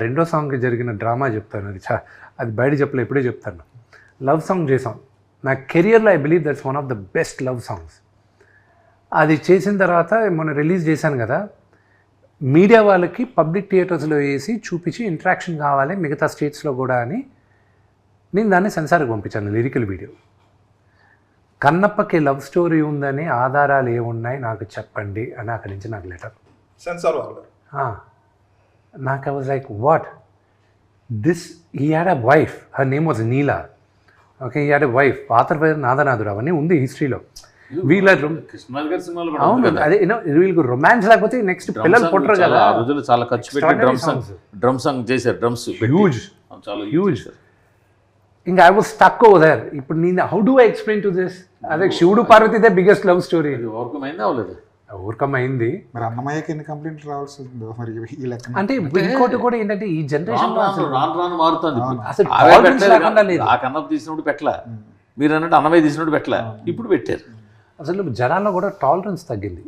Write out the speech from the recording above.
రెండో సాంగ్కి జరిగిన డ్రామా చెప్తాను, అది బయట చెప్పలే, ఇప్పుడే చెప్తాను. లవ్ సాంగ్ చేసాం. నా కెరియర్లో I believe that's one of the best love songs. అది చేసిన తర్వాత మొన్న రిలీజ్ చేశాను కదా, మీడియా వాళ్ళకి పబ్లిక్ థియేటర్స్లో వేసి చూపించి ఇంట్రాక్షన్ కావాలి మిగతా స్టేట్స్లో కూడా అని నేను దాన్ని సెన్సార్కి పంపించాను, లిరికల్ వీడియో. కన్నప్పకి లవ్ స్టోరీ ఉందని ఆధారాలు ఏమున్నాయి నాకు చెప్పండి అని అక్కడి నుంచి నాకు లెటర్. సెన్సార్ వాళ్ళు నాకు I was like what this, he had a wife, her name was Neela. Okay, he had a wife, పాత్ర పేరు నాదనాథుడు, అవన్నీ ఉంది హిస్టరీలో. వీళ్ళ అవును, అదే వీళ్ళకి రొమాన్స్ లేకపోతే నెక్స్ట్ పిల్లలు పుట్టరు కదా. ఆ రోజులు చాలా ఖర్చు పెట్టి డ్రమ్ సాంగ్ చేశారు, డ్రమ్స్ హ్యూజ్ హ్యూజ్. ఇంకా I was stuck over there. ఇప్పుడు నేను how do I explain to this? అదే శివుడు పార్వతిదే బిగ్గెస్ట్ లవ్ స్టోరీ. ఓవర్కమ్ అయిందా అవ్వలేదు? ఓవర్కమ్ అయింది. మరి అన్నమయ్యకి ఎన్ని కంప్లైంట్లు రావాల్సి ఉందో మరి ఈ లెక్క. అంటే ఇంకోటి కూడా ఏంటంటే ఈ జనరేషన్ రాను మారుతుంది. అసలు ఆ కన్నప్ప తీసినప్పుడు పెట్టలే, మీరు అన్నట్టు అన్నమయ్య తీసినప్పుడు పెట్టలే, ఇప్పుడు పెట్టారు. అసలు జనాల్లో కూడా టాలరెన్స్ తగ్గింది.